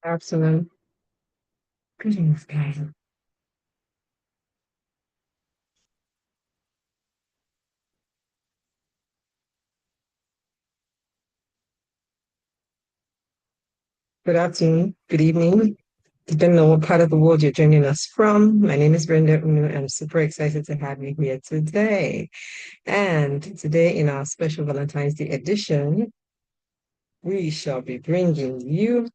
Afternoon. Greetings, guys. Good afternoon. Good evening. Depending on what part of the world you're joining us from. My name is Brenda Unu. I'm super excited to have you here today. And today, in our special Valentine's Day edition, we shall be bringing you,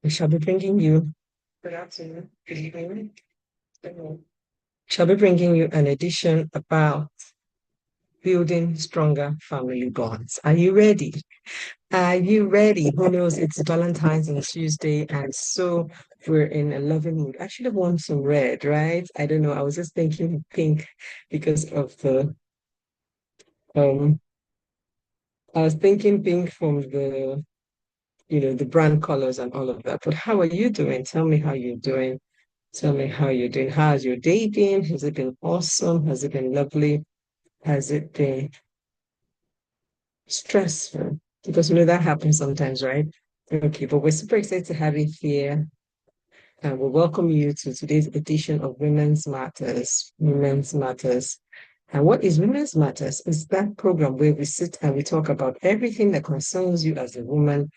we shall be bringing you, good afternoon, good evening. Shall be bringing you an edition about building stronger family bonds. Are you ready? Are you ready? Who knows? It's Valentine's on Tuesday, and so we're in a loving mood. I should have worn some red, right? I don't know. I was just thinking pink because of the um. I was thinking pink from the brand colors and all of that. But how are you doing? Tell me how you're doing. Tell me how you're doing. How's your day been? Has it been awesome? Has it been lovely? Has it been stressful? Because that happens sometimes, right? Okay, but we're super excited to have you here. And we welcome you to today's edition of Women's Matters. Women's Matters. And what is Women's Matters? It's that program where we sit and we talk about everything that concerns you as a woman,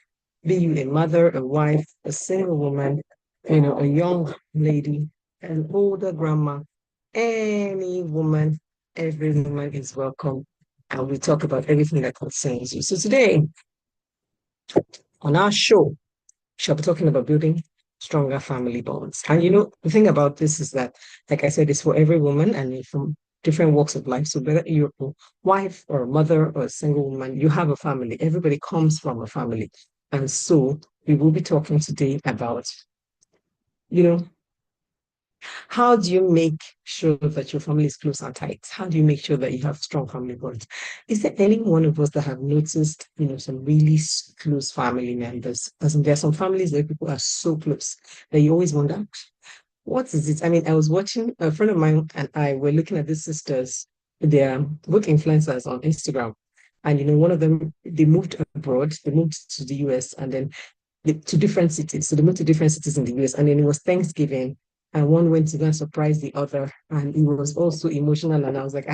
be you a mother, a wife, a single woman, a young lady, an older grandma, any woman, every woman is welcome. And we talk about everything that concerns you. So today on our show, she'll be talking about building stronger family bonds. And the thing about this is that, like I said, it's for every woman and from different walks of life. So whether you're a wife or a mother or a single woman, you have a family. Everybody comes from a family. And so we will be talking today about, you know, how do you make sure that your family is close and tight? How do you make sure that you have strong family bonds? Is there any one of us that have noticed, some really close family members? As in, there are some families where people are so close that you always wonder, what is it? I mean, I was watching a friend of mine and I were looking at these sisters. They're both influencers on Instagram. And one of them, they moved abroad, they moved to the US and then to different cities. So they moved to different cities in the US. And then it was Thanksgiving. And one went to go and surprise the other. And it was also emotional. And I was like,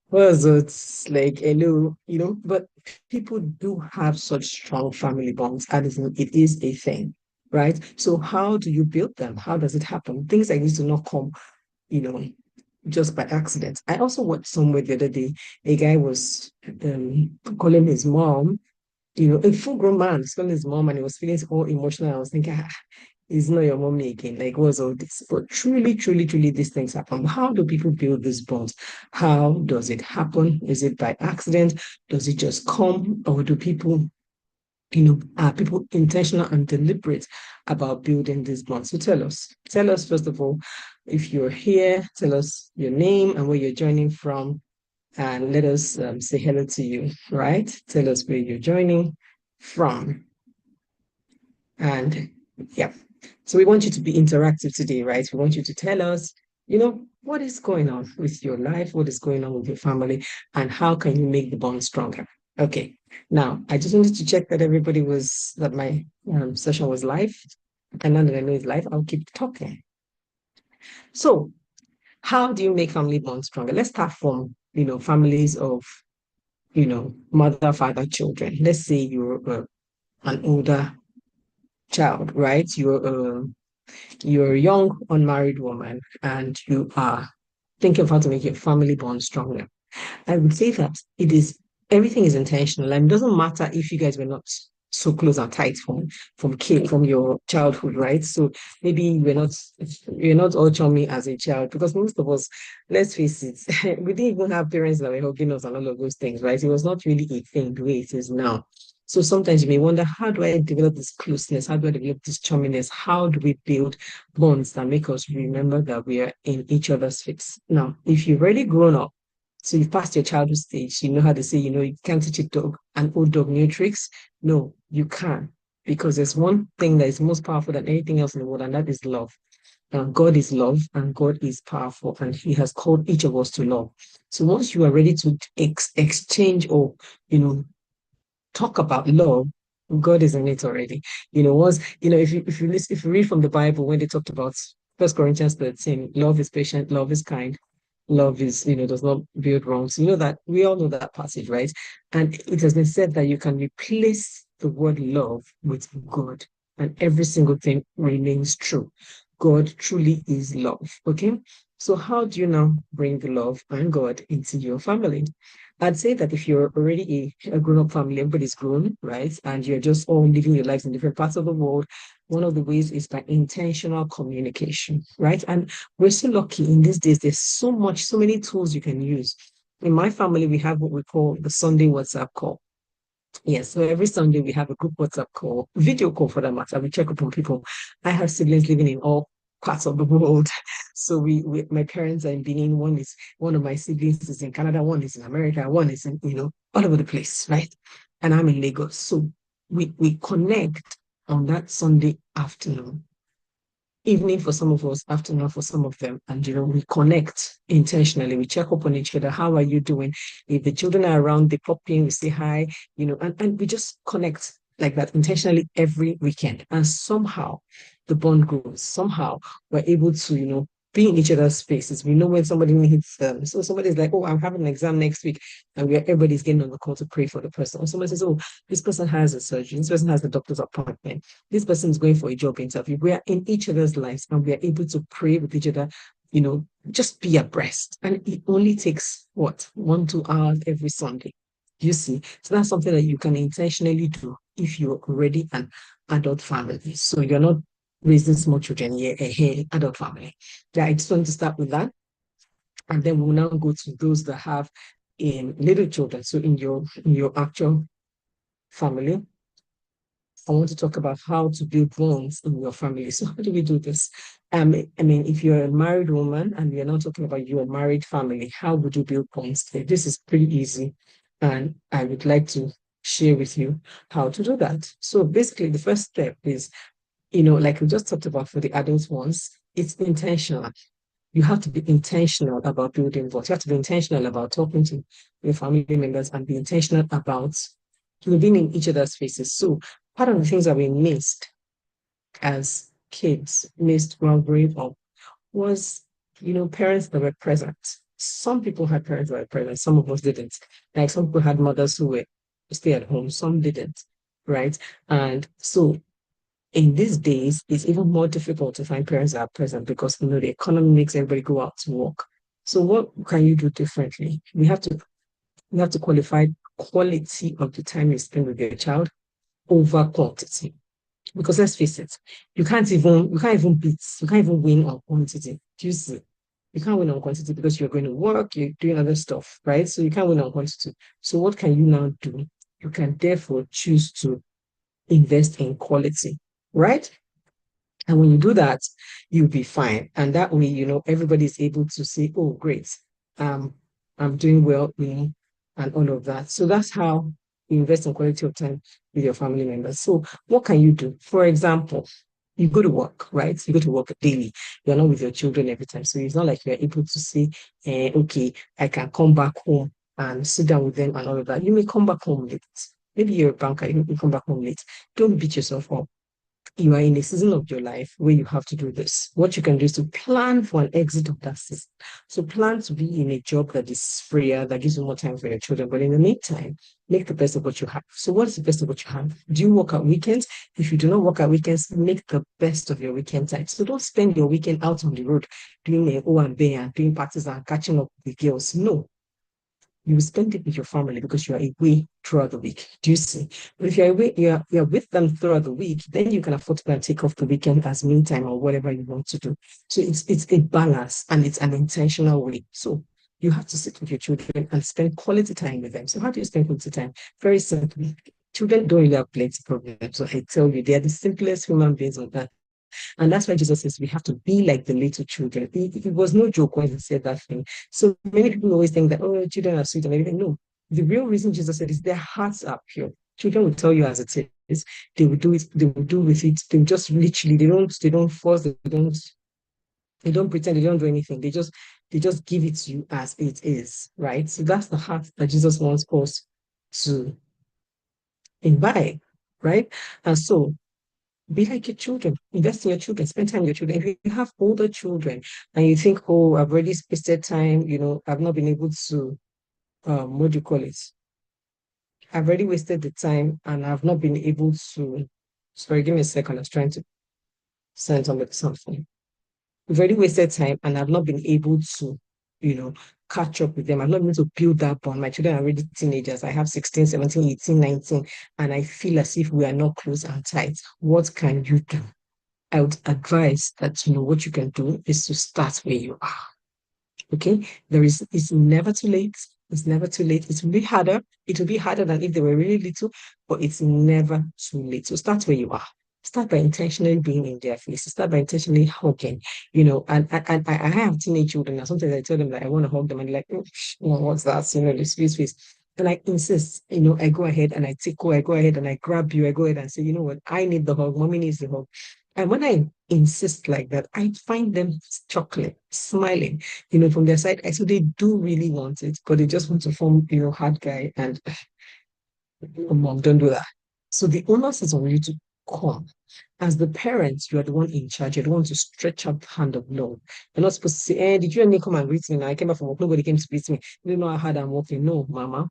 was it's like hello, but people do have such strong family bonds. And it is a thing, right? So how do you build them? How does it happen? Things like this do not come, you know, just by accident. I also watched somewhere the other day, a guy was calling his mom, a full-grown man was calling his mom and he was feeling all emotional. I was thinking, it's not your mommy again. Like, what's all this? But truly, truly, truly, these things happen. How do people build these bonds? How does it happen? Is it by accident? Does it just come? Or do people, are people intentional and deliberate about building these bonds? So tell us. Tell us, first of all, if you're here, tell us your name and where you're joining from, and let us say hello to you, right? Tell us where you're joining from. And yeah, so we want you to be interactive today, right? We want you to tell us, what is going on with your life, what is going on with your family, and how can you make the bond stronger? Okay. Now, I just wanted to check that that my session was live. And now that I know it's live, I'll keep talking. So, how do you make family bonds stronger? Let's start from, families of, mother, father, children. Let's say you're an older child, right? You're a young unmarried woman and you are thinking of how to make your family bond stronger. I would say that everything is intentional and it doesn't matter if you guys were not so close and tight from your childhood, right? So maybe you're not all chummy as a child because most of us, let's face it, we didn't even have parents that were hugging us and all of those things, right? It was not really a thing the way it is now. So sometimes you may wonder, how do I develop this closeness? How do I develop this chumminess? How do we build bonds that make us remember that we are in each other's face? Now, if you've already grown up, so you've passed your childhood stage, you know how to say, you can't teach a dog an old dog new tricks. No, you can. Because there's one thing that is most powerful than anything else in the world, and that is love. And God is love, and God is powerful, and He has called each of us to love. So once you are ready to exchange or, you know, talk about love, God is in it already. Once, if you read from the Bible when they talked about First Corinthians 13, love is patient, love is kind, love is, does not build wrongs. That we all know that passage, right? And it has been said that you can replace the word love with God, and every single thing remains true. God truly is love. Okay. So how do you now bring love and God into your family? I'd say that if you're already a grown-up family, everybody's grown, right? And you're just all living your lives in different parts of the world, one of the ways is by intentional communication, right? And we're so lucky in these days, there's so many tools you can use. In my family, we have what we call the Sunday WhatsApp call. Yes, so every Sunday we have a group WhatsApp call, video call for that matter. We check up on people. I have siblings living in all parts of the world. So my parents are in Benin. One of my siblings is in Canada, one is in America, one is in, all over the place, right? And I'm in Lagos. So we connect on that Sunday afternoon, evening for some of us, afternoon for some of them. And, we connect intentionally. We check up on each other. How are you doing? If the children are around, they pop in, we say hi, and we just connect like that intentionally every weekend. And somehow the bond grows. Somehow we're able to, be in each other's spaces. We know when somebody needs them. So somebody's like, oh, I'm having an exam next week. And everybody's getting on the call to pray for the person. Or somebody says, oh, this person has a surgery. This person has a doctor's appointment. This person is going for a job interview. We are in each other's lives and we are able to pray with each other, just be abreast. And it only takes what, 1, 2 hours every Sunday. You see, so that's something that you can intentionally do if you're already an adult family. So you're not raising small children, you're a adult family. Yeah, I just want to start with that. And then we'll now go to those that have little children. So in your actual family, I want to talk about how to build bonds in your family. So how do we do this? If you're a married woman and we're not talking about your married family, how would you build bonds? This is pretty easy. And I would like to share with you how to do that. So basically, the first step is, like we just talked about for the adult ones, it's intentional. You have to be intentional about building bonds. You have to be intentional about talking to your family members and be intentional about being in each other's faces. So part of the things that we missed as kids, missed while growing up, was, parents that were present. Some people had parents that were present, some of us didn't. Like some people had mothers who were stay at home, some didn't, right? And so in these days, it's even more difficult to find parents that are present because the economy makes everybody go out to work. So what can you do differently? We have to qualify quality of the time you spend with your child over quantity. Because let's face it, you can't even beat, you can't even win on quantity. Do you see? You can't win on quantity because you're going to work, you're doing other stuff, right? So you can't win on quantity. So what can you now do? You can therefore choose to invest in quality, right? And when you do that, you'll be fine. And that way, everybody's able to say, oh, great, um, I'm doing well, and all of that. So that's how you invest in quality of time with your family members. So what can you do? For example, you go to work, right? You go to work daily. You're not with your children every time. So it's not like you're able to say, okay, I can come back home and sit down with them and all of that. You may come back home late. Maybe you're a banker, you may come back home late. Don't beat yourself up. You are in a season of your life where you have to do this. What you can do is to plan for an exit of that season. So plan to be in a job that is freer, that gives you more time for your children. But in the meantime, make the best of what you have. So what is the best of what you have? Do you work at weekends? If you do not work at weekends, make the best of your weekend time. So don't spend your weekend out on the road doing a O and B and doing parties and catching up with the girls. No, you will spend it with your family because you are away throughout the week. Do you see? But if you're away, you're with them throughout the week, then you can afford to go and take off the weekend as me time or whatever you want to do. So it's a balance and it's an intentional way. So you have to sit with your children and spend quality time with them. So how do you spend quality time? Very simply. Children don't really have plenty of problems. So I tell you, they are the simplest human beings on earth. And that's why Jesus says we have to be like the little children. It was no joke when he said that thing. So many people always think that, oh, children are sweet and everything. No, the real reason Jesus said is their hearts are pure. Children will tell you as it is. They will do it. They will do with it. They will just literally. They don't force. They don't pretend. They don't do anything. They just give it to you as it is. Right. So that's the heart that Jesus wants us to invite. right? And so be like your children, invest in your children, spend time with your children. If you have older children and you think, oh, I've already wasted time, I've not been able to, what do you call it? I've already wasted the time and I've not been able to, sorry, give me a second. I was trying to send somebody something. We've already wasted time and I've not been able to, you know, catch up with them. I've not been able to build that bond. My children are already teenagers. I have 16, 17, 18, 19, and I feel as if we are not close and tight. What can you do? I would advise that, what you can do is to start where you are. Okay, it's never too late. It's never too late. It will be harder. It will be harder than if they were really little, but it's never too late. So start where you are. Start by intentionally being in their faces. Start by intentionally hugging, and I have teenage children. And sometimes I tell them that I want to hug them, and they're like, what's that? This face. And I insist, I go ahead and I tickle, I go ahead and I grab you, I go ahead and say, you know what, I need the hug, mommy needs the hug. And when I insist like that, I find them chuckling, smiling, from their side. So they do really want it, but they just want to form, hard guy and mom, don't do that. So the onus is on you to come. As the parents, you are the one in charge. You're the one to stretch out the hand of love. You're not supposed to say, did you and me come and greet me? Now I came back from work. Nobody came to greet me. You don't know how hard I'm working. No, mama.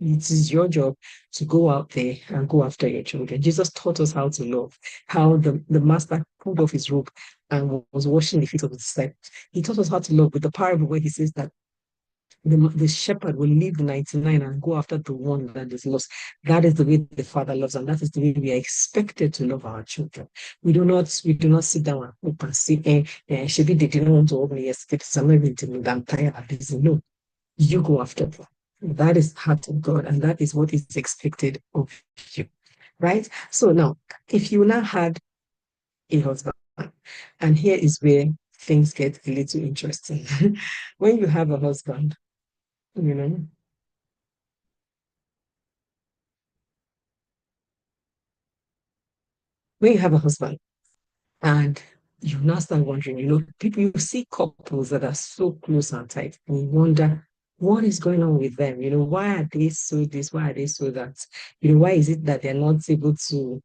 It is your job to go out there and go after your children. Jesus taught us how to love, how the master pulled off his robe and was washing the feet of his disciples. He taught us how to love with the parable where he says that the shepherd will leave the 99 and go after the one that is lost. That is the way the father loves, and that is the way we are expected to love our children. We do not sit down and hope and say, Shebi, they didn't want to hold me yesterday, so I'm not even telling them I'm tired of this. No, you go after them. That is the heart of God, and that is what is expected of you. Right? So now, if you now had a husband, and here is where things get a little interesting. When you have a husband, you know, when you have a husband and you now start wondering, people, you see couples that are so close and tight, and you wonder what is going on with them. Why are they so this? Why are they so that? Why is it that they're not able to,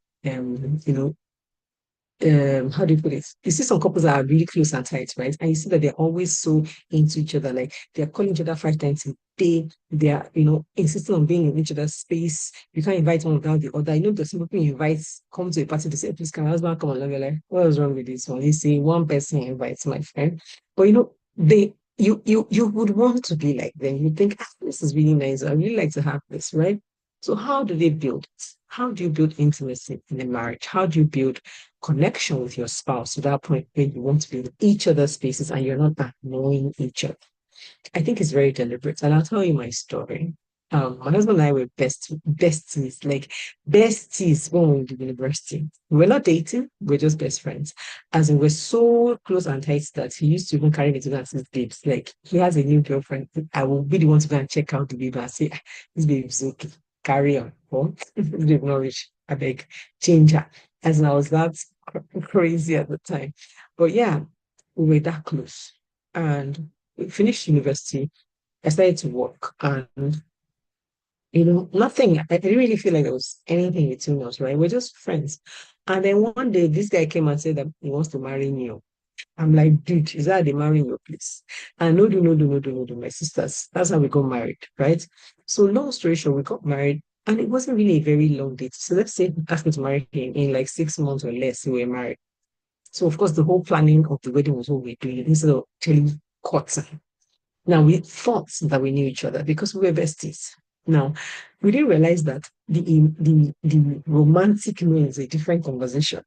how do you put it? You see some couples that are really close and tight, right? And you see that they're always so into each other, like they're calling each other 5 times a day. They are, insisting on being in each other's space. You can't invite one without the other. There's some people you invite, come to a party, they say, please, can my husband come along? You're like, what is wrong with this one? You see, one person invites my friend. But you would want to be like them. You think, this is really nice. I really like to have this, right? So how do they build it? How do you build intimacy in a marriage? How do you build connection with your spouse to that point where you want to be in each other's spaces and you're not annoying each other? I think it's very deliberate. And I'll tell you my story. My husband and I were besties, like besties when we were in the university. We're not dating, we're just best friends. As in, we're so close and tight that he used to even carry me to go and see his babes. Like, he has a new girlfriend. I will be the one to go and check out the baby and say, this baby's okay, carry on. Or if they've not reached, I beg, change her. As in, I was that crazy at the time. But yeah, we were that close. And we finished university. I started to work, and nothing. I didn't really feel like there was anything between us, right? We're just friends. And then one day, this guy came and said that he wants to marry me. I'm like, dude, is that the marrying your place? And no, do, no, do, no, do, no, do, my sisters. That's how we got married, right? So long story short, we got married, and it wasn't really a very long date. So let's say he asked me to marry him in like 6 months or less, we were married. So of course, the whole planning of the wedding was what we're doing instead of telling courts. Now we thought that we knew each other because we were besties. Now we didn't realize that the romantic knowing is a different conversation.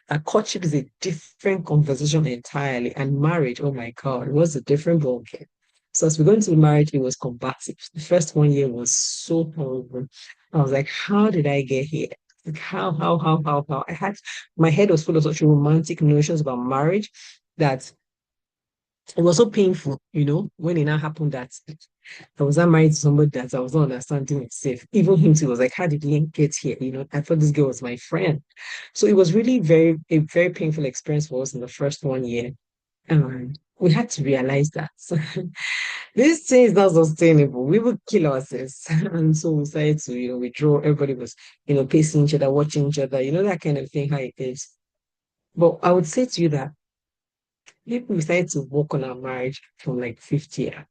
A courtship is a different conversation entirely, and marriage, oh my God, it was a different ballgame. So as we go into the marriage, it was combative. The first 1 year was so horrible. I was like, how did I get here? Like how? I had my head was full of such romantic notions about marriage that it was so painful, when it now happened that I was not married to somebody that I was not understanding myself. Even him too was like, how did he get here? I thought this girl was my friend. So it was really a very painful experience for us in the first 1 year. We had to realize that. This thing is not sustainable. We will kill ourselves. And so we decided to, withdraw. Everybody was, pacing each other, watching each other, that kind of thing, how it is. But I would say to you that if we decided to work on our marriage from like 50 year,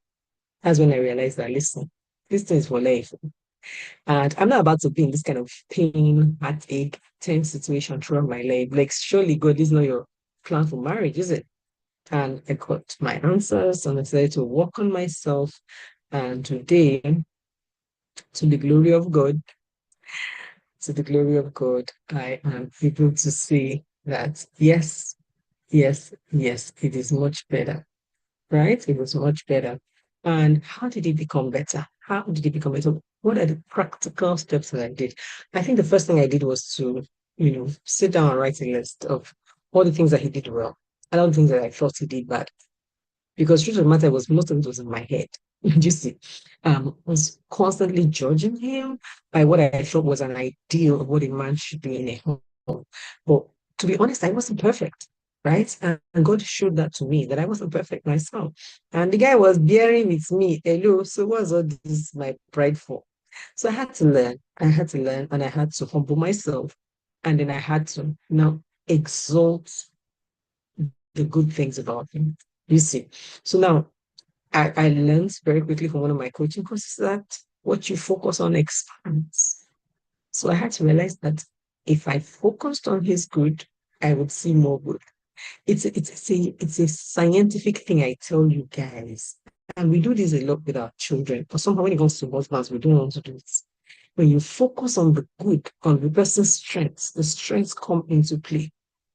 that's when I realized that, listen, this thing is for life. And I'm not about to be in this kind of pain, heartache, tense situation throughout my life. Like, surely God is not your plan for marriage, is it? And I got my answers and I decided to work on myself. And today, to the glory of God, to the glory of God, I am able to say that yes, yes, yes, it is much better, right? It was much better. And how did it become better? How did it become better? What are the practical steps that I did? I think the first thing I did was to, sit down and write a list of all the things that he did well and all the things that I thought he did bad. Because truth of the matter was most of it was in my head. You see, I was constantly judging him by what I thought was an ideal of what a man should be in a home. But to be honest, I wasn't perfect, right? And God showed that to me that I wasn't perfect myself. And the guy was bearing with me. Hello, so what's all this my pride for? So I had to learn. I had to learn, and I had to humble myself, and then I had to now exalt the good things about him. You see. So now I learned very quickly from one of my coaching courses that what you focus on expands. So I had to realize that if I focused on his good, I would see more good. It's a scientific thing I tell you guys. And we do this a lot with our children. But somehow when it comes to husbands, we don't want to do this. When you focus on the good, on the person's strengths, the strengths come into play.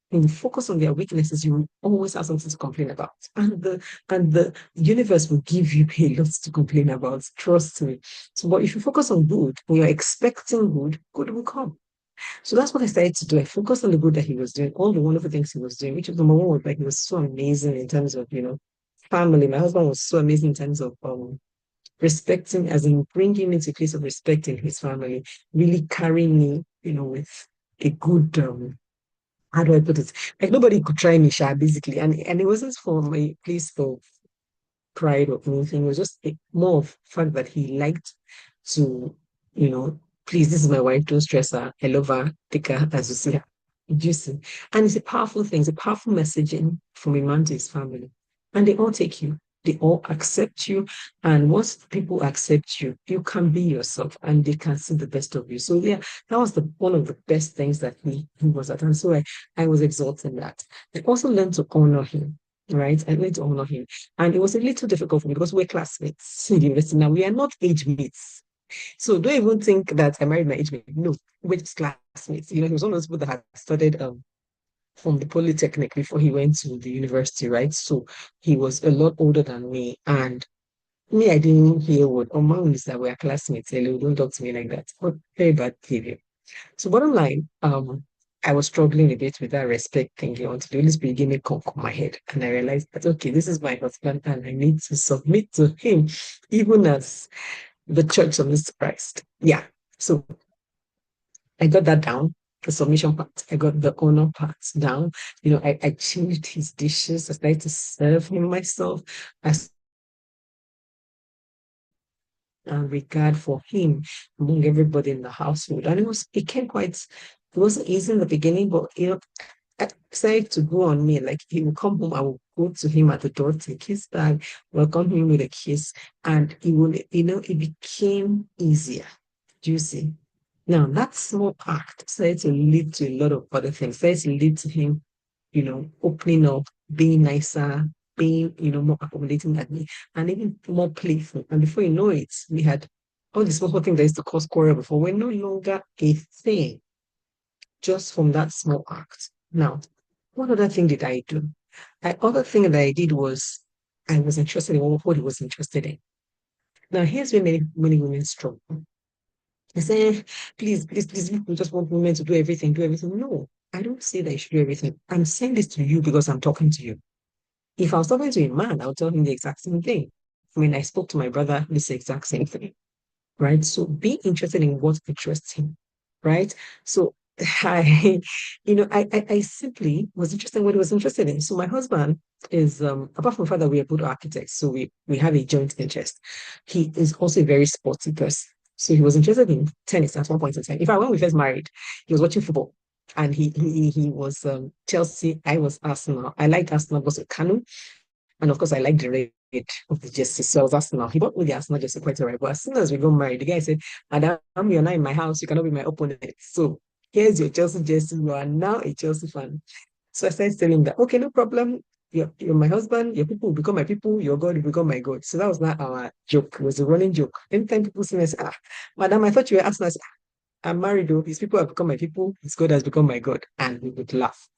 When you focus on their weaknesses, you will always have something to complain about. And the universe will give you a lot to complain about. Trust me. So, but if you focus on good, when you're expecting good, good will come. So that's what I started to do. I focused on the good that he was doing, all the wonderful things he was doing, which of number one was like he was so amazing in terms of, family. My husband was so amazing in terms of respecting, as in bringing me to a place of respecting his family, really carrying me, with a good how do I put it? Like nobody could try me, Sha, basically. And it wasn't from a place of pride or anything. It was just more of fact that he liked to, you know, please, this is my wife, don't stress her. I love her, take her as you see her. Juicy. And it's a powerful thing, it's a powerful messaging from a man to his family. And they all take you. They all accept you. And once people accept you, you can be yourself and they can see the best of you. So yeah, that was the one of the best things that he was at. And so I was exalting that. I also learned to honor him. Right, I learned to honor him, and it was a little difficult for me because we're classmates in the university. Now we are not age mates, so don't even think that I married my age mate. No, we're just classmates. He was one of those people that had studied from the polytechnic before he went to the university, right? So he was a lot older than me, and me, I didn't hear what among is that we're classmates. Hello, don't talk to me like that. But very bad behavior. So bottom line, I was struggling a bit with that respect thing until the Holy Spirit gave me conk on my head. And I realized that, okay, this is my husband and I need to submit to him, even as the church of this Christ. Yeah. So I got that down, the submission part. I got the honor part down. I changed his dishes. I started to serve him myself. I and regard for him among everybody in the household. And it wasn't easy in the beginning, but I decided to go on me. Like he will come home, I will go to him at the door, take his bag, welcome him with a kiss, and it became easier. Do you see? Now that small act started to lead to a lot of other things. Started to lead to him opening up, being nicer, being, more accommodating than me, and even more playful. And before you know it, we had all the small things that used to cause quarrel before were no longer a thing, just from that small act. Now, what other thing did I do? The other thing that I did was I was interested in what he was interested in. Now, here's where many women struggle. They say, please, please, please, people just want women to do everything, do everything. No, I don't say that you should do everything. I'm saying this to you because I'm talking to you. If I was talking to a man, I would tell him the exact same thing. I mean, I spoke to my brother this exact same thing, right? So be interested in what interests him, right? So I simply was interested in what he was interested in. So my husband is apart from the fact that we are good architects, so we have a joint interest. He is also a very sporty person. So he was interested in tennis at one point in time. In fact, when we first married, he was watching football. And he was Chelsea. I was Arsenal. I liked Arsenal because of Kanu, and of course I liked the red of the jersey. So I was Arsenal. He bought me the Arsenal jersey quite alright. But as soon as we got married, the guy said, "Madam, you're not in my house. You cannot be my opponent. So here's your Chelsea jersey. You are now a Chelsea fan." So I started telling him that, okay, no problem. You're my husband, your people will become my people, your God will become my God. So that was not our joke. It was a running joke. Anytime people see me, I say, madam, I thought you were asking us. I'm married though. His people have become my people. His God has become my God. And we would laugh.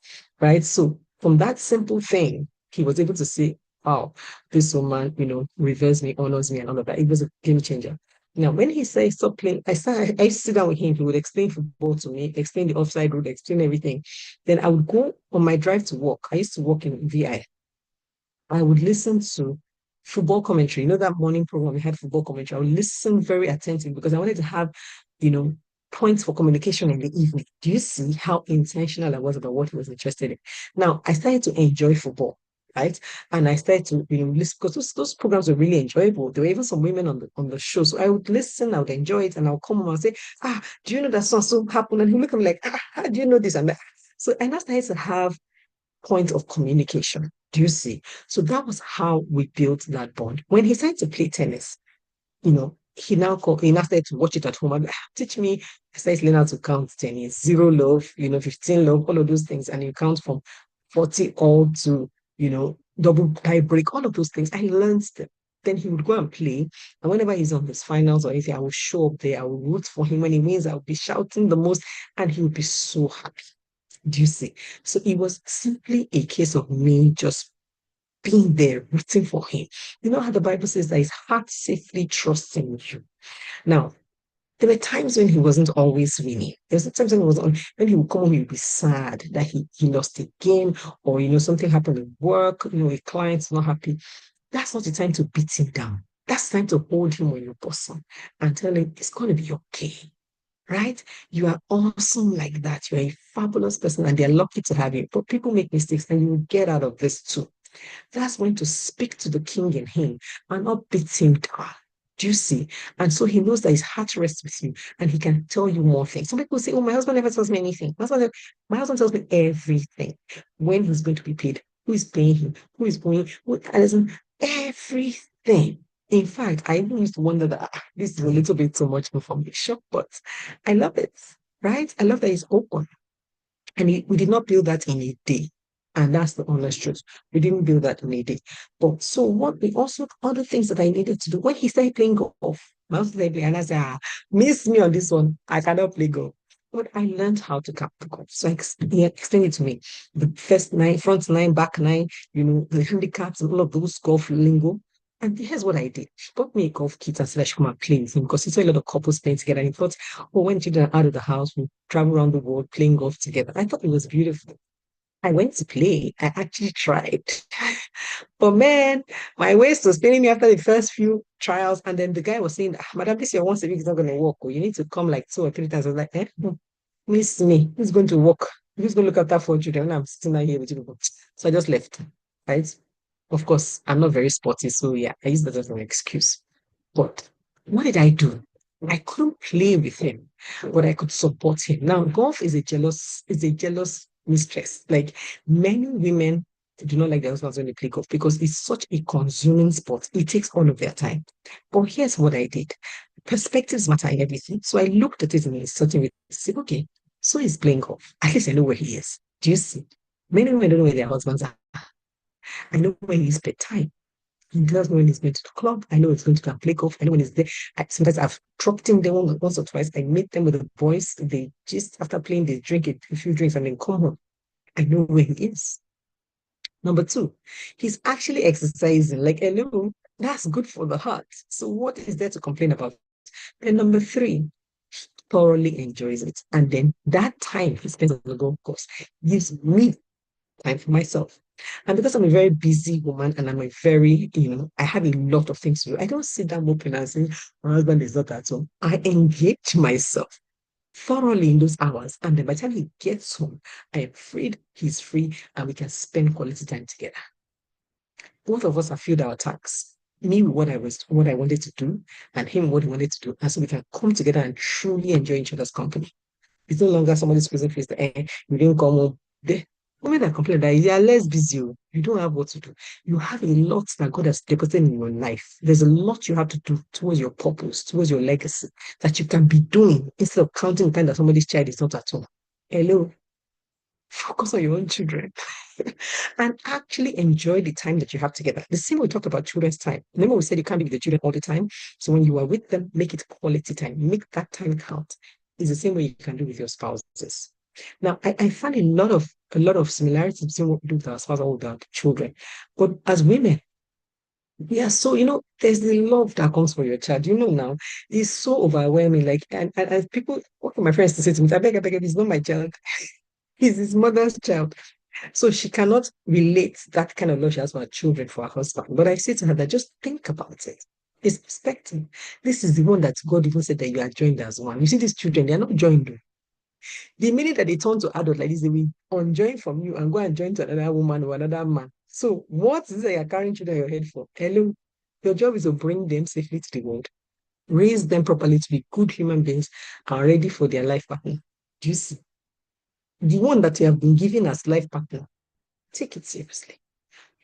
Right. So from that simple thing, he was able to say, oh, this woman, reveres me, honors me, and all of that. It was a game changer. Now, when he says stop playing, I used to sit down with him. He would explain football to me, explain the offside rule, explain everything. Then I would go on my drive to work. I used to work in VI. I would listen to football commentary. That morning program we had football commentary. I would listen very attentively because I wanted to have, you know, points for communication in the evening. Do you see how intentional I was about what he was interested in? Now I started to enjoy football, right? And I started to, listen because those programs were really enjoyable. There were even some women on the show. So I would listen, I would enjoy it, and I'll come home and say, do you know that so happened? And he'll look at me like, how do you know this and that? So and I started to have point of communication. Do you see? So that was how we built that bond. When he started to play tennis, he now started to watch it at home and teach me. I started learning how to count tennis, zero love, 15 love, all of those things. And you count from 40 all to, double tie break, all of those things. I learned them. Then he would go and play. And whenever he's on his finals or anything, I will show up there. I will root for him. When he wins, I'll be shouting the most. And he would be so happy. Do you see? So it was simply a case of me just being there, rooting for him. You know how the Bible says that his heart safely trusts in you. Now, there were times when he wasn't always winning. There was times when he was when he would come home, he would be sad that he lost a game or something happened at work, a client's not happy. That's not the time to beat him down. That's the time to hold him on your bosom and tell him it's gonna be okay. Right? You are awesome like that. You're a fabulous person and they're lucky to have you. But people make mistakes and you will get out of this too. That's when to speak to the king in him and not beat him down. Do you see? And so he knows that his heart rests with you and he can tell you more things. Some people say, oh, my husband never tells me anything. My husband tells me everything. When he's going to be paid, who is paying him, who is going, listen, everything. In fact, I even used to wonder that this is a little bit too much information, but I love it, right? I love that he's open. And we did not build that in a day. And that's the honest truth. We didn't build that in a day. But so what we also other things that I needed to do when he started playing golf, my husband started playing, and I said, miss me on this one. I cannot play golf. But I learned how to count the golf. So he explained it to me. The first nine, front nine, back nine, the handicaps and all of those golf lingo. And here's what I did. She bought me a golf kit and said I should come and play with him because he saw a lot of couples playing together. And he thought, oh, when children are out of the house, we travel around the world playing golf together. I thought it was beautiful. I went to play. I actually tried. But man, my waist was paining me after the first few trials. And then the guy was saying, Madam, this year once a week is not going to work. Or you need to come like 2 or 3 times. I was like, miss me. Who's going to work? Who's going to look after 4 children? And I'm sitting out here with you. So I just left. Right? Of course, I'm not very sporty. So yeah, I use that as an excuse. But what did I do? I couldn't play with him, but I could support him. Now, golf is a jealous mistress. Like many women do not like their husbands when they play golf because it's such a consuming sport. It takes all of their time. But here's what I did. Perspectives matter in everything. So I looked at it in a certain way to say, okay, so he's playing golf. At least I know where he is. Do you see? Many women don't know where their husbands are. I know where he spent time. He tells me when he's going to the club. I know he's going to go and play golf. I know when he's there. Sometimes I've dropped him there once or twice. I meet them with the boys. They just after playing, they drink a few drinks and then come home. I know where he is. Number two, he's actually exercising. Like, hello, that's good for the heart. So what is there to complain about? And number three, thoroughly enjoys it. And then that time he spends on the golf course gives me time for myself. And because I'm a very busy woman and I'm a very, I have a lot of things to do, I don't sit down open and say, my husband is not at home. I engage myself thoroughly in those hours. And then by the time he gets home, I am freed, he's free, and we can spend quality time together. both of us have filled our tax. Me with what I wanted to do, and him what he wanted to do. And so we can come together and truly enjoy each other's company. It's no longer somebody's prison face that you didn't come home. The women that complain that you are less busy, oh, you don't have what to do. You have a lot that God has deposited in your life. There's a lot you have to do towards your purpose, towards your legacy that you can be doing instead of counting the time that somebody's child is not at home. Hello, focus on your own children and actually enjoy the time that you have together. The same way we talked about children's time. Remember, we said you can't be with the children all the time. So when you are with them, make it quality time, make that time count. It's the same way you can do with your spouses. Now, I find a lot of similarities between what we do with our spouse and with our children. But as women, we are so, there's the love that comes for your child. Now, it's so overwhelming. Like, and people, what my friends to say to me, I beg, he's not my child. He's his mother's child. So she cannot relate that kind of love she has for her children for her husband. But I say to her that just think about it. It's perspective. This is the one that God even said that you are joined as one. You see, these children, they are not joined. The minute that they turn to adult like this, they will unjoin from you and go and join to another woman or another man. So what is it that you're carrying children in your head for? Hello. Your job is to bring them safely to the world, raise them properly to be good human beings and ready for their life partner. Do you see? The one that you have been given as life partner, take it seriously.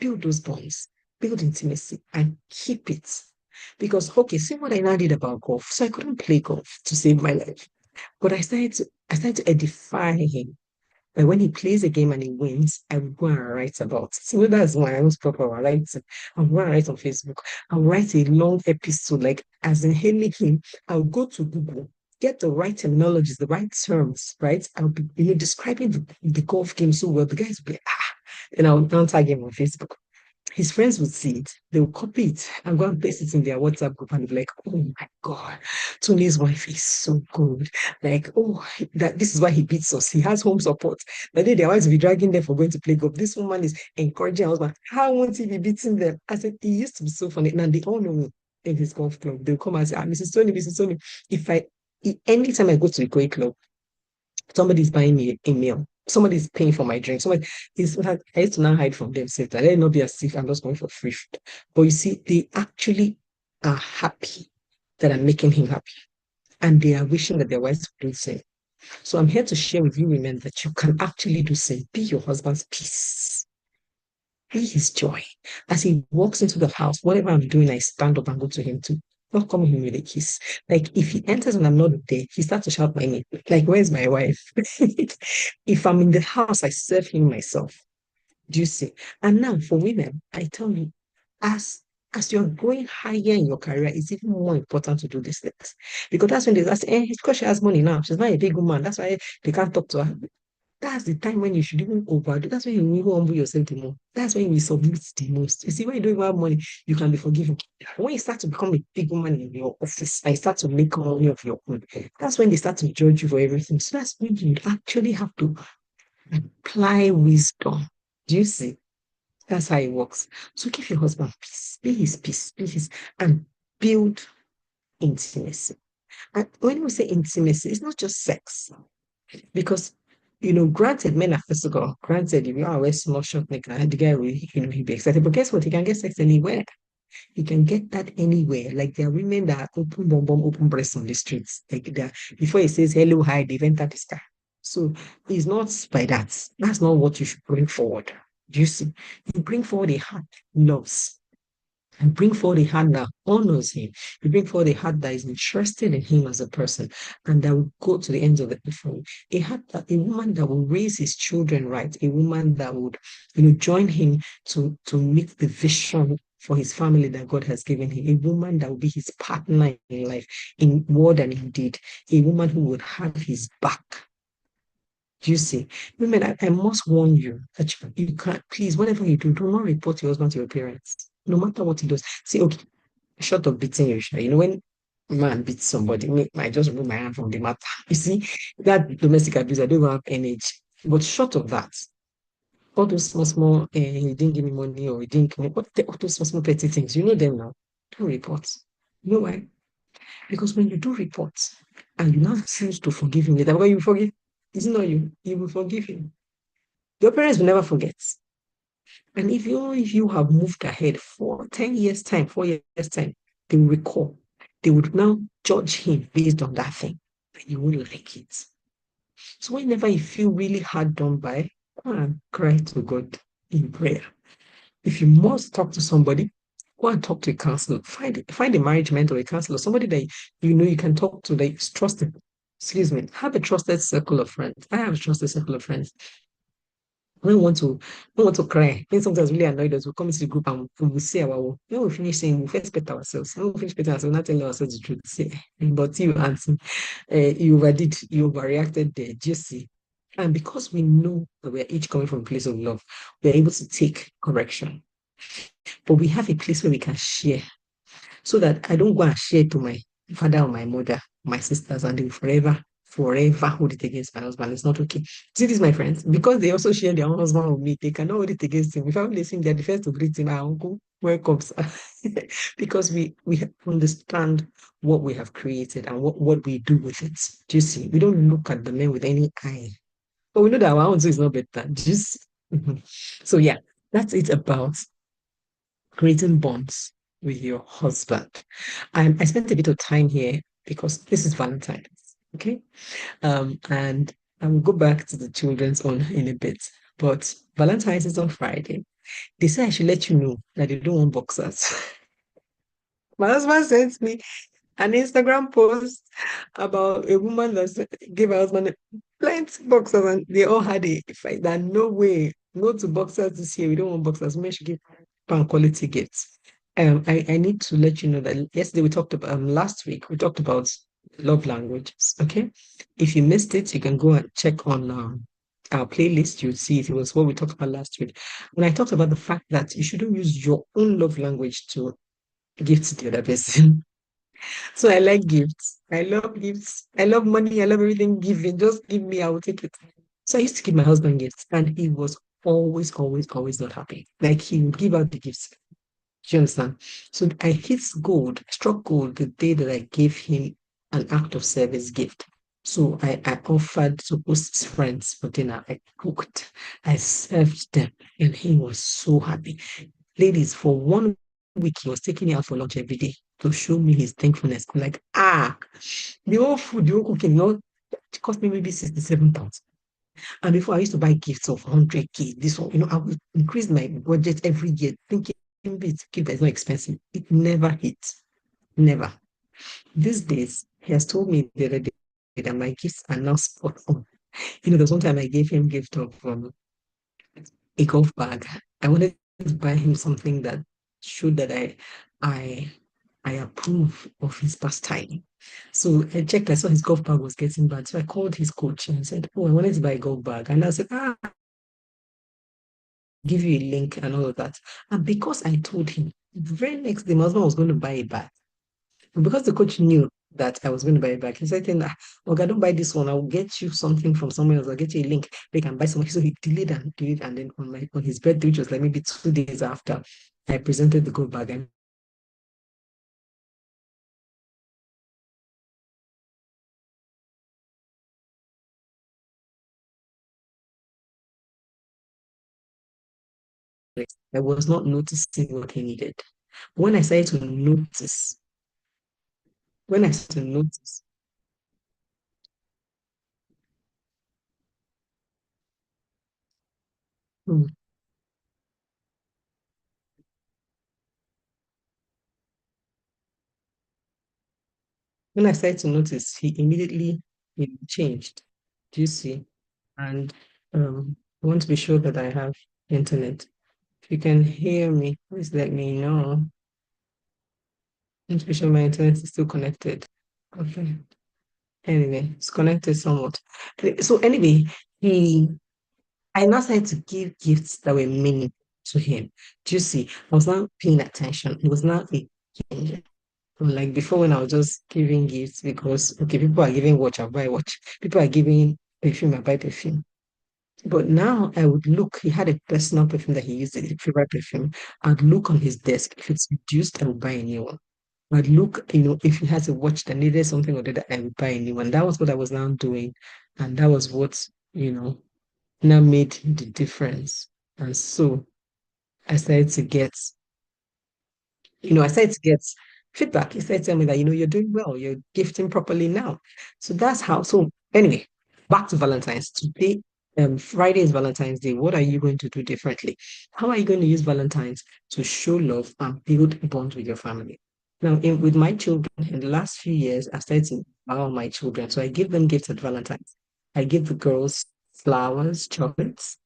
Build those bonds, build intimacy, and keep it. Because okay, see what I now did about golf. So I couldn't play golf to save my life. But I started to edify him. Like when he plays a game and he wins, I will go and write about it. So that's why I was proper. I write it. I'll go and write on Facebook. I'll write a long episode, like as in hailing him. I'll go to Google, get the right terminologies, the right terms, right? I'll be describing the golf game so well. The guys will be and I'll now tag him on Facebook. His friends would see it, they would copy it and go and paste it in their WhatsApp group and be like, oh my God, Tony's wife is so good. Like, oh, that this is why he beats us. He has home support. But then their wives will be dragging them for going to play golf. This woman is encouraging her husband. How won't he be beating them? I said, he used to be so funny. Now they all know me in his golf club. They'll come and say, Mrs. Tony, Mrs. Tony. If I anytime I go to a great club, somebody's buying me a meal. Somebody's paying for my drink. Somebody is like I used to now hide from them, say that let it not be as if I'm just going for free food. But you see, they actually are happy that I'm making him happy. And they are wishing that their wives would do the same. So I'm here to share with you women that you can actually do the same. Be your husband's peace. Be his joy. As he walks into the house, whatever I'm doing, I stand up and go to him too. Not coming him with a kiss. Like if he enters and I'm not there, he starts to shout my name. Like, where's my wife? If I'm in the house, I serve him myself. Do you see? And now for women, I tell you, as as you're going higher in your career, it's even more important to do these things. Because that's when they ask, it's because she has money now. She's not a big woman. That's why they can't talk to her. That's the time when you should even overdo. That's when you even humble yourself the most. That's when you submit the most. You see, when you don't even have money, you can be forgiven. When you start to become a big woman in your office and you start to make money of your own, that's when they start to judge you for everything. So that's when you actually have to apply wisdom. Do you see? That's how it works. So give your husband peace, be his, and build intimacy. And when we say intimacy, it's not just sex. Because, granted, men are physical. Granted, if you are a small short nigga, the guy will, he'll be excited. But guess what? He can get sex anywhere. You can get that anywhere. Like there are women that are open bomb bomb, open breasts on the streets. Like that before he says hello, hi, they've entered this car. So it's not by that. That's not what you should bring forward. Do you see? You bring forward a heart loves and bring forward a heart that honors him. You bring forward a heart that is interested in him as a person and that will go to the ends of the earth for him. A woman that will raise his children right, a woman that would, join him to meet the vision for his family that God has given him, a woman that will be his partner in life, in word and in deed, a woman who would have his back. Do you see? Women, I must warn you that you can't, please, whatever you do not report your husband to your parents, no matter what he does. See, okay, short of beating you, when man beats somebody, me, I just remove my hand from the matter. You see, that domestic abuse, I don't even have energy. But short of that, all those small, small, he didn't give me money or he didn't give me, all those small, small petty things, you know them now. Don't report. You know why? Because when you do report and you now choose to forgive him later, when you forgive, it's not you, you will forgive him. Your parents will never forget. And if you have moved ahead for 10 years' time, 4 years' time, they will recall. They would now judge him based on that thing. And you won't like it. So whenever you feel really hard done by, go and cry to God in prayer. If you must talk to somebody, go and talk to a counselor. Find a marriage mentor, a counselor, somebody that you know you can talk to that is trusted. Excuse me. Have a trusted circle of friends. I have a trusted circle of friends. When we want to when we want to cry, when sometimes really annoyed us, we'll come into the group and we'll say our own. When we finish saying, we'll first pet ourselves. When we finish petting ourselves, we'll not tell ourselves the truth. Say, but you, auntie, you overdid, you overreacted there. Just see. And because we know that we're each coming from a place of love, we're able to take correction. But we have a place where we can share so that I don't go and share to my father or my mother, my sisters, and they will forever hold it against my husband. It's not okay. See this, my friends, because they also share their own husband with me, they cannot hold it against him. If I'm listening, they're the first to greet him, our uncle, welcome, sir. Because we understand what we have created and what we do with it. Do you see? We don't look at the men with any eye. But we know that our own is not better. Just so yeah, that's it about creating bonds with your husband. I spent a bit of time here because this is Valentine's. Okay. And I will go back to the children's own in a bit. But Valentine's is on Friday. They say I should let you know that they don't want boxers. My husband sent me an Instagram post about a woman that gave her husband plenty boxers and they all had a fight that no way, go to boxers this year. We don't want boxers. We should give pan quality gifts. I need to let you know that yesterday we talked about last week we talked about love languages. Okay. If you missed it, you can go and check on our playlist. You'll see it. It was what we talked about last week. When I talked about the fact that you shouldn't use your own love language to give to the other person. So I like gifts. I love gifts. I love money. I love everything giving. Just give me, I will take it. So I used to give my husband gifts, and he was always not happy. Like he would give out the gifts. Do you understand? So I hit gold, struck gold the day that I gave him an act of service gift. So I offered to host his friends for dinner. I cooked, I served them, and he was so happy. Ladies, for 1 week, he was taking me out for lunch every day to show me his thankfulness. I'm like, the whole food, the whole cooking, it cost me maybe 67 pounds. And before I used to buy gifts of 100K. This one, I would increase my budget every year, thinking it's a gift that's not expensive. It never hits. Never. These days, he has told me the other day that my gifts are now spot on. There's one time I gave him gift of a golf bag. I wanted to buy him something that showed that I I approve of his pastime. So I checked, I saw his golf bag was getting bad. So I called his coach and said, oh, I wanted to buy a golf bag. And I said, give you a link and all of that. And because I told him, the very next day, my husband was going to buy a bag. And because the coach knew that I was going to buy a bag, he said, okay, don't buy this one. I'll get you something from somewhere else. I'll get you a link. They can buy something. So he delayed. And then on his birthday, which was like maybe 2 days after, I presented the golf bag. And I was not noticing what he needed. When I started to notice, when I started to notice, hmm, when I started to notice, he immediately changed. Do you see? And I want to be sure that I have internet. If you can hear me, please let me know. I want to be sure my internet is still connected. Okay. Anyway, it's connected somewhat. So anyway, he I now started to give gifts that were meaningful to him. Do you see? I was now paying attention. It was now a change. Like before, when I was just giving gifts because okay, people are giving watch, I buy watch. People are giving perfume, I buy perfume. But now I would look, he had a personal perfume that he used, a favorite perfume. I'd look on his desk. If it's reduced, I would buy a new one. I'd look, if he has a watch that needed something or that, I would buy a new one. That was what I was now doing. And that was what, now made the difference. And so I started to get I started to get feedback. He started telling me that, you're doing well, you're gifting properly now. So that's how. So anyway, back to Valentine's. Today, Friday is Valentine's Day. What are you going to do differently? How are you going to use Valentine's to show love and build a bond with your family? Now, with my children, in the last few years, I started to empower my children. So I give them gifts at Valentine's. I give the girls flowers, chocolates,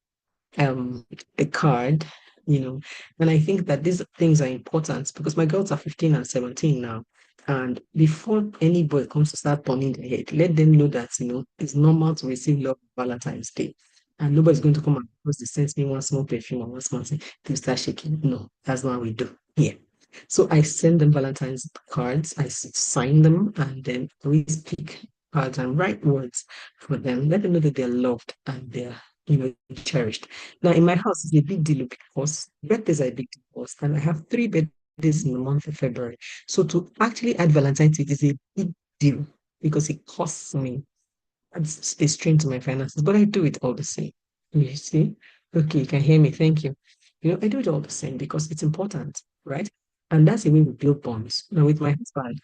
um a card, you know. And I think that these things are important because my girls are 15 and 17 now. And before any boy comes to start turning their head, let them know that it's normal to receive love on Valentine's Day. And nobody's going to come and because they sent me one small perfume or one small thing, they start shaking. No, that's not what we do here. So I send them Valentine's cards, sign them, and then always pick cards and write words for them. Let them know that they're loved and they're cherished. Now, in my house, it's a big deal because birthdays are a big deal for us, and I have three birthdays in the month of February. So to actually add Valentine's, it is a big deal because it costs me. It's a strain to my finances, but I do it all the same. You see? Okay, you can hear me. Thank you. I do it all the same because it's important, right? And that's the way we build bonds. Now, with my husband,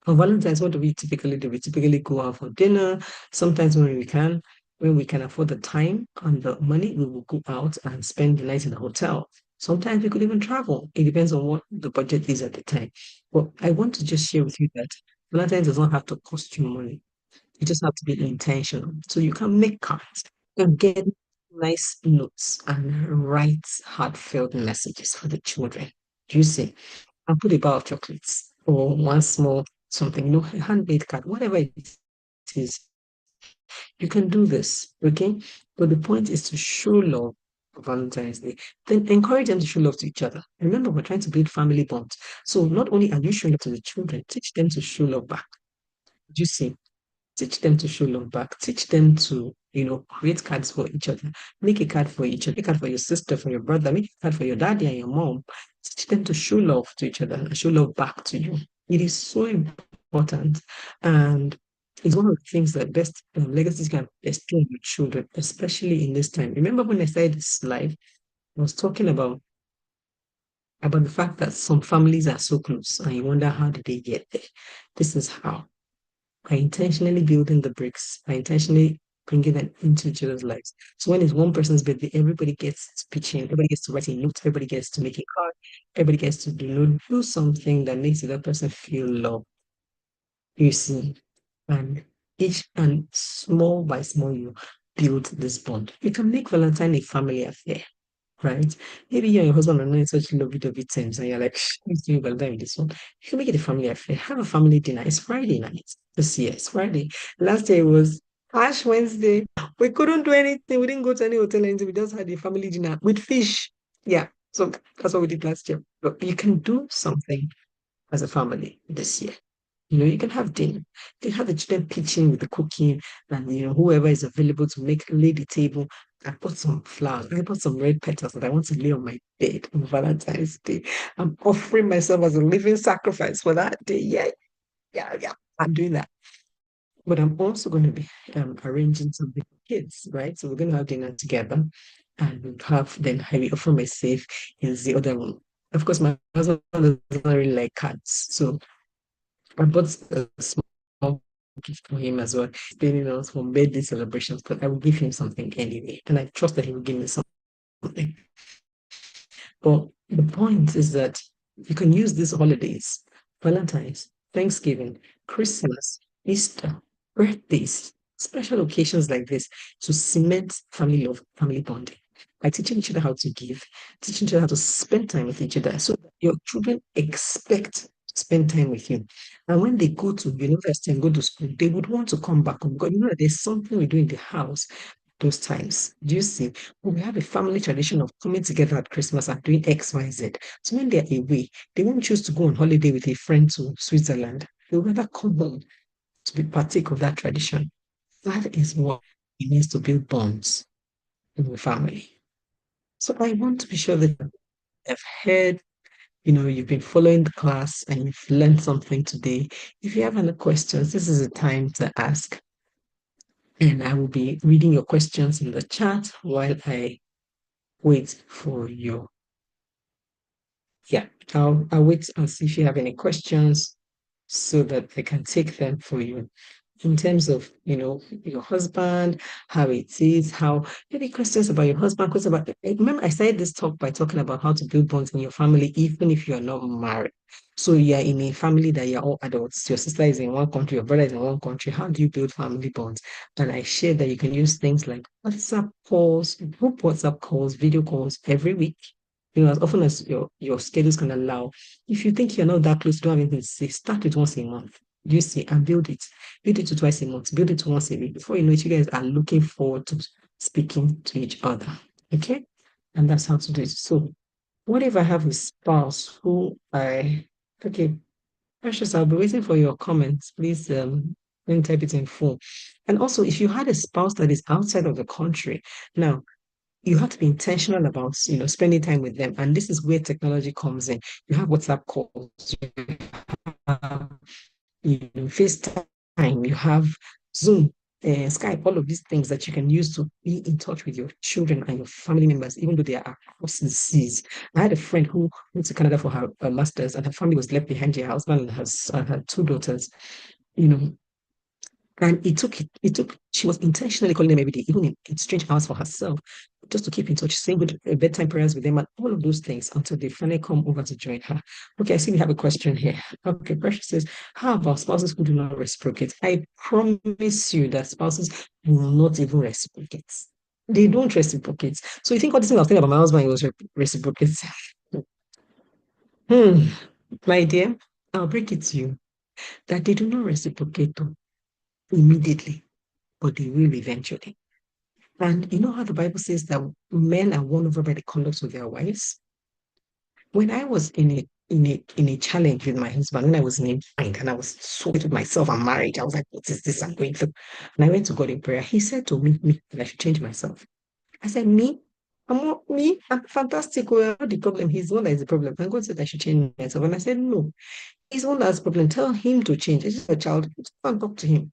on Valentine's, what do we typically do? We typically go out for dinner. Sometimes when we can afford the time and the money, we will go out and spend the night in a hotel. Sometimes we could even travel. It depends on what the budget is at the time. But I want to just share with you that Valentine's does not have to cost you money. You just have to be intentional. So you can make cards and get nice notes and write heartfelt messages for the children. Do you see? And put a bar of chocolates or one small something, a handmade card, whatever it is. You can do this, okay? But the point is to show love for Valentine's Day. Then encourage them to show love to each other. Remember, we're trying to build family bonds. So not only are you showing love to the children, teach them to show love back. Do you see? Teach them to show love back. Teach them to, create cards for each other. Make a card for each other. Make a card for your sister, for your brother. Make a card for your daddy and your mom. Teach them to show love to each other and show love back to you. It is so important. And it's one of the things that best legacies can bestow on your children, especially in this time. Remember when I started this live, I was talking about the fact that some families are so close and you wonder how did they get there? This is how by intentionally building the bricks, by intentionally bringing them into each other's lives. So when it's one person's birthday, everybody gets to pitch in, everybody gets to write a note, everybody gets to make a card, everybody gets to do something that makes the other person feel loved. You see, and each and small by small, you build this bond. You can make Valentine a family affair, right? Maybe you and your husband are not in such lovey-dovey terms, and you're like, who's doing Valentine with this one? You can make it a family affair. Have a family dinner. It's Friday night this year. It's Friday. Last year it was Ash Wednesday. We couldn't do anything. We didn't go to any hotel or anything. We just had a family dinner with fish. Yeah. So that's what we did last year. But you can do something as a family this year. You can have dinner. You can have the children pitching with the cooking, and whoever is available to lay the table. I bought some flowers. I bought some red petals that I want to lay on my bed on Valentine's Day. I'm offering myself as a living sacrifice for that day. Yeah, yeah, yeah. I'm doing that. But I'm also going to be arranging something for kids, right? So we're going to have dinner together, and we'll have then I will offer myself in the other room. Of course, my husband doesn't really like cats, so I bought a small gift for him as well, spending us for birthday celebrations, but I will give him something anyway. And I trust that he will give me something. But the point is that you can use these holidays, Valentine's, Thanksgiving, Christmas, Easter, birthdays, special occasions like this to cement family love, family bonding by teaching each other how to give, teaching each other how to spend time with each other. So that your children expect to spend time with you. And when they go to university and go to school, they would want to come back home because there's something we do in the house those times. Do you see? We have a family tradition of coming together at Christmas and doing X, Y, Z. So when they're away, they won't choose to go on holiday with a friend to Switzerland. They'll rather come home to be partake of that tradition. That is what it means to build bonds in the family. So I want to be sure that I've heard, you've been following the class and you've learned something today. If you have any questions, this is the time to ask. And I will be reading your questions in the chat while I wait for your Yeah, I'll wait and see if you have any questions so that I can take them for you. In terms of, your husband, how it is, how maybe questions about your husband, questions about, remember I started this talk by talking about how to build bonds in your family, even if you're not married. So you're in a family that you're all adults. Your sister is in one country, your brother is in one country. How do you build family bonds? And I shared that you can use things like WhatsApp calls, group WhatsApp calls, video calls every week. As often as your schedules can allow. If you think you're not that close, don't have anything to say, start with once a month. You see, and build it. Build it to twice a month, build it to once a week. Before you know it, you guys are looking forward to speaking to each other. Okay? And that's how to do it. So, what if I have a spouse who okay, Precious, I'll be waiting for your comments. Please don't type it in full. And also, if you had a spouse that is outside of the country, now you have to be intentional about, spending time with them. And this is where technology comes in. You have WhatsApp calls, you have FaceTime, you have Zoom, Skype, all of these things that you can use to be in touch with your children and your family members, even though they are across the seas. I had a friend who went to Canada for her master's, and her family was left behind, her husband and her two daughters. You know, and it took, she was intentionally calling them every day, even in strange hours for herself, just to keep in touch, saying good bedtime prayers with them and all of those things until they finally come over to join her. Okay, I see we have a question here. Okay, Precious says, how about spouses who do not reciprocate? I promise you that spouses will not even reciprocate. They don't reciprocate. So you think all this thing I was thinking about my husband, he was reciprocate. Hmm, my dear, I'll break it to you that they do not reciprocate immediately, but they will eventually. And you know how the Bible says that men are won over by the conduct of their wives? When I was in a challenge with my husband, when I was in a bind and I was so with myself and marriage, I was like, what is this I'm going through? And I went to God in prayer. He said to me that I should change myself. I said, me? I'm fantastic. Well, not the problem. He's the one that is the problem. And God said I should change myself. And I said, no, he's the one that's the problem. Tell him to change. This is a child. Just go and talk to him.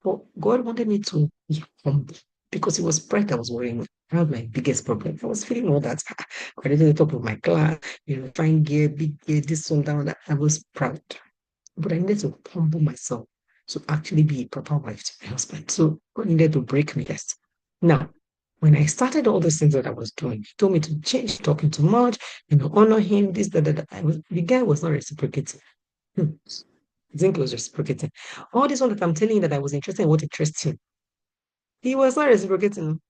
But God wanted me to be humble because it was pride that was worrying me. I had my biggest problem. I was feeling all that. I did the top of my class, fine gear, big gear, this one, that one. That. I was proud. But I needed to humble myself to actually be a proper wife to my husband. So God needed to break me first. Now, when I started all those things that I was doing, he told me to change, talking too much, honor him, this, that, that. The guy was not reciprocating. Hmm. Zinc was reciprocating. All this one that I'm telling you that I was interested in what interests him. He was not reciprocating.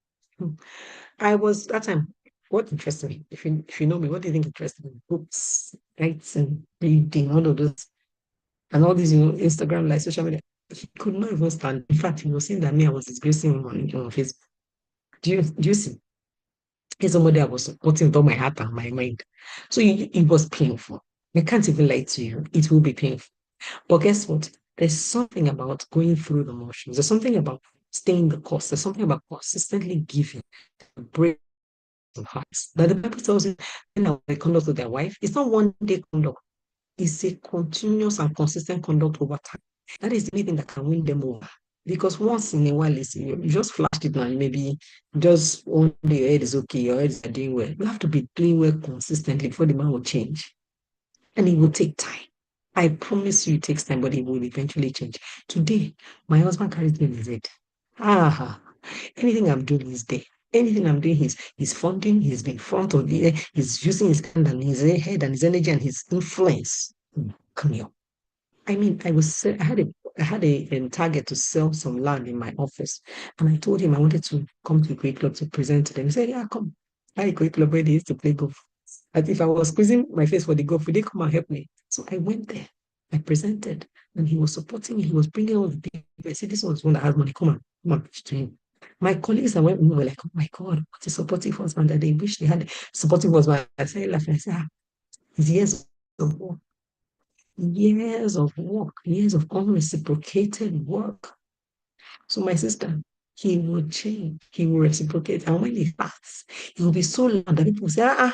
I was that time. What interests me? If you know me, what do you think interests me? Books, writing, reading, all of those, and all these, Instagram, like social media. He could not even stand. In fact, he was saying that me, I was disgracing him on Facebook. Do you see? He's somebody I was supporting with all my heart and my mind. So it was painful. I can't even lie to you. It will be painful. But guess what? There's something about going through the motions. There's something about staying the course. There's something about consistently giving, breaking hearts. That the Bible tells you, the conduct of their wife, it's not one day conduct. It's a continuous and consistent conduct over time. That is the only thing that can win them over. Because once in a while, you just flashed it now, maybe just one day your head is okay, your head is doing well. You have to be doing well consistently before the man will change. And it will take time. I promise you it takes time, but it will eventually change. Today, my husband carries me in his head. Ah, anything I'm doing is there. Anything I'm doing, he's funding, he's been front of the he's using his hand and his head and his energy and his influence. Come here. I mean, I had a target to sell some land in my office, and I told him I wanted to come to Great Club to present to them. He said, "Yeah, come." I Great Club where they used to play golf. As if I was squeezing my face for the golf, would they come and help me? So I went there. I presented, and he was supporting me. He was bringing all the people. I said, "This one's one that has money. Come on, pitch to him." My colleagues that went with me were like, "Oh my God, what a supportive husband that they wish they had a supportive husband." I started laughing. I said, it's years of work, years of unreciprocated work. So my sister, he will change, he will reciprocate. And when he starts, he will be so loud that people will say,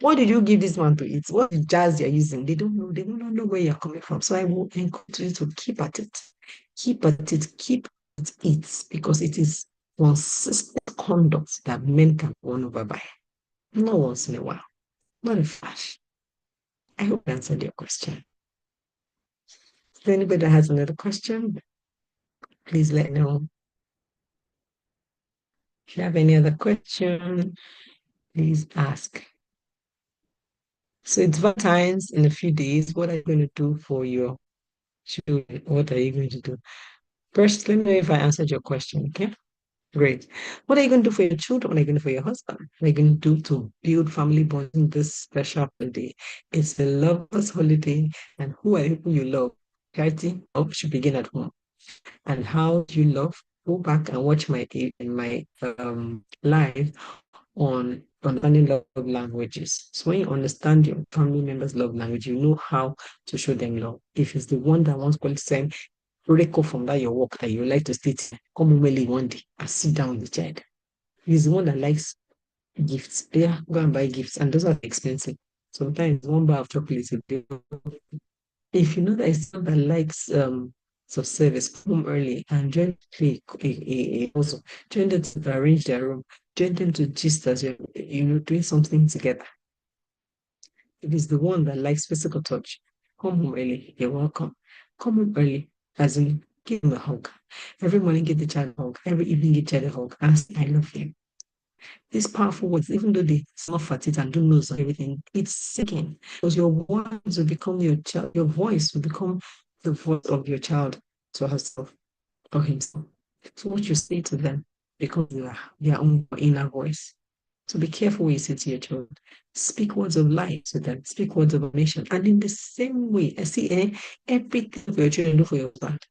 what did you give this man to eat? What jazz you're using? They don't know, they do not know where you're coming from. So I will encourage you to keep at it. Keep at it, keep at it, because it is consistent conduct that men can be won over by. Not once in a while, not a flash. I hope I answered your question. If anybody that has another question, please let me know. If you have any other question, please ask. So it's Valentine's in a few days. What are you going to do for your children? What are you going to do? First, let me know if I answered your question, okay? Great. What are you going to do for your children? What are you going to do for your husband? What are you going to do to build family bonds in this special holiday? It's a lover's holiday, and who are the people you love? Charity love should begin at home. And how do you love? Go back and watch my live on understanding love languages. So when you understand your family members' love language, you know how to show them love. If it's the one that wants to send break off from that your work that you like to stay, come home early one day and sit down with the child. He's the one that likes gifts. Yeah, go and buy gifts, and those are expensive. Sometimes one bar of chocolate is a bill. If you know that it's someone that likes some service, come home early and join also join them to arrange their room, join them to gist as you're doing something together. If it's the one that likes physical touch, come home early, you're welcome. Come home early, as in give him a hug. Every morning give the child a hug, every evening give the child a hug, and say, I love you. These powerful words, even though they snuff at it and don't know everything, it's sinking because your words will become your child, your voice will become the voice of your child to herself or himself. So what you say to them becomes their own inner voice. So be careful what you say to your children. Speak words of life to them. Speak words of affirmation. And in the same way, I see everything for your children do for your husband.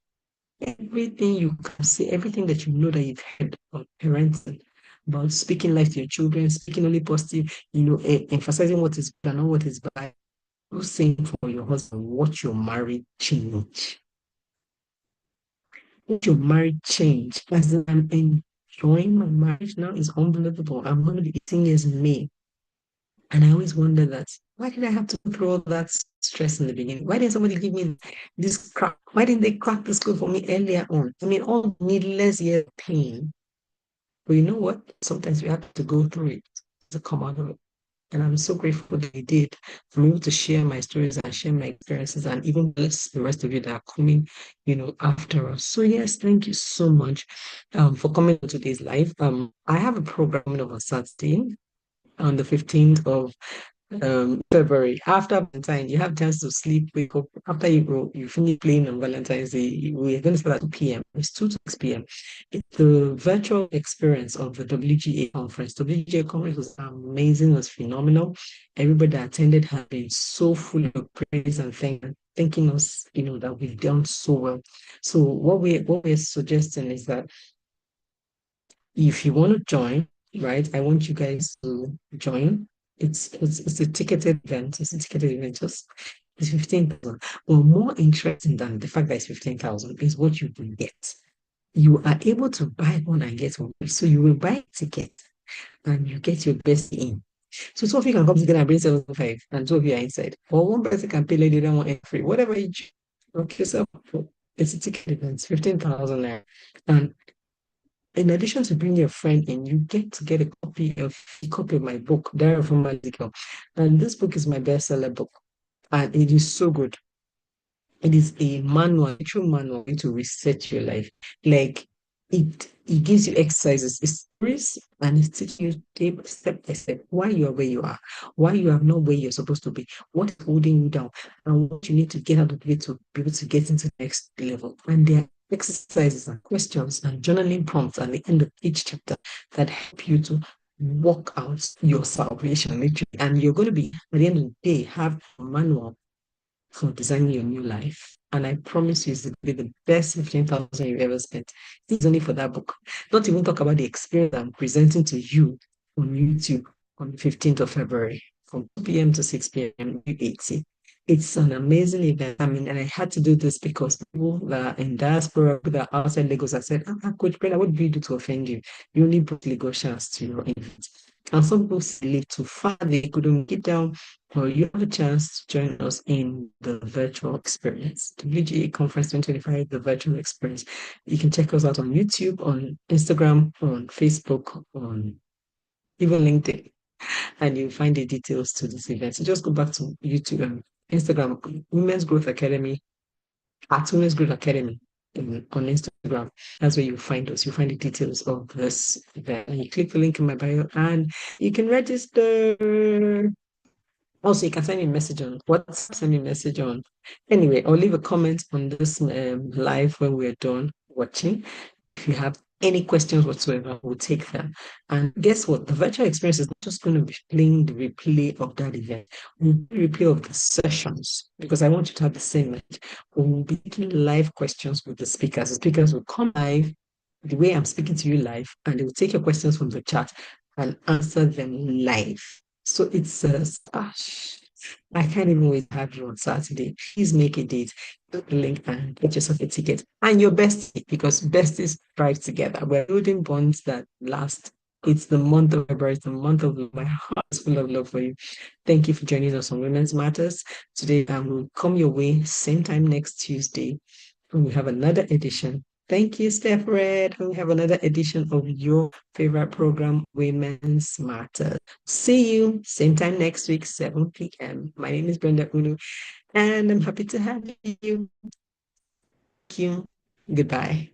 Everything you can say, everything that you know that you've heard about parenting, about speaking life to your children, speaking only positive, emphasizing what is good and not what is bad. You're saying for your husband, watch your marriage change. Watch your marriage change. As in, I'm enjoying my marriage now is unbelievable. I'm going to be 18 years in May. And I always wonder that why did I have to go through all that stress in the beginning? Why didn't somebody give me this crack? Why didn't they crack the school for me earlier on? I mean, all needless year pain. But you know what? Sometimes we have to go through it to come out of it. And I'm so grateful that you did. I'm able to share my stories and share my experiences and even bless the rest of you that are coming, after us. So yes, thank you so much for coming to today's live. I have a program on Saturday on the 15th of February. After Valentine, you have chance to sleep, wake up. After you finish playing on Valentine's Day, we're going to start at 2 p.m. It's 2 to 6 p.m. It's the virtual experience of the WGA conference. WGA conference was amazing, was phenomenal. Everybody that attended have been so full of praise and thanking us, that we've done so well. So what we're suggesting is that if you want to join, right, I want you guys to join. It's a ticketed event. It's a ticketed event. Just it's 15,000. Well, more interesting than the fact that it's 15,000 is what you will get. You are able to buy one and get one. So you will buy a ticket and you get your best in. So two of you can come together and bring 7,500 and two of you are inside. Or one person can pay later than one free. Whatever you choose. Okay, so it's a ticket event, it's 15,000 naira. And in addition to bringing a friend in, you get to get a copy of my book, Diary of a Magical. And this book is my bestseller book. And it is so good. It is a manual, a true manual to reset your life. Like it gives you exercises, it's stories, and it's teaching you step by step why you are where you are, why you are not where you're supposed to be, what is holding you down, and what you need to get out of the way to be able to get into the next level. And there are exercises and questions and journaling prompts at the end of each chapter that help you to work out your salvation, literally. And you're going to be, at the end of the day, have a manual for designing your new life. And I promise you, it's going to be the best 15,000 you've ever spent. This is only for that book. Not even talk about the experience I'm presenting to you on YouTube on the 15th of February from 2 p.m. to 6 p.m. U80. It's an amazing event. I mean, and I had to do this because people that are in diaspora, people that are outside Lagos, I said, Coach Brenda, what did we do to offend you? You only brought Lagosians to your event. And some people live too far, they couldn't get down. Well, you have a chance to join us in the virtual experience, WGA Conference 2025, the virtual experience. You can check us out on YouTube, on Instagram, on Facebook, on even LinkedIn, and you'll find the details to this event. So just go back to YouTube, Instagram, Women's Growth Academy, at Women's Growth Academy on Instagram. That's where you find us. You find the details of this event. And you click the link in my bio and you can register. Also, you can send me a message on WhatsApp, send me a message on. Anyway, I'll leave a comment on this live when we're done watching. If you have any questions whatsoever, we'll take them. And guess what? The virtual experience is not just going to be playing the replay of that event. We'll do replay of the sessions because I want you to have the same message. We'll be taking live questions with the speakers. The speakers will come live the way I'm speaking to you live, and they will take your questions from the chat and answer them live. So it's a stash. I can't even wait to have you on Saturday. Please make a date, click the link and get yourself a ticket. And your bestie, because besties thrive together. We're building bonds that last. It's the month of February, it's the month of love. My heart is full of love for you. Thank you for joining us on Women's Matters. Today, will come your way, same time next Tuesday, when we have another edition. Thank you, Steph Red. And we have another edition of your favorite program, Women's Matters. See you same time next week, 7 p.m. My name is Brenda Unu, and I'm happy to have you. Thank you. Goodbye.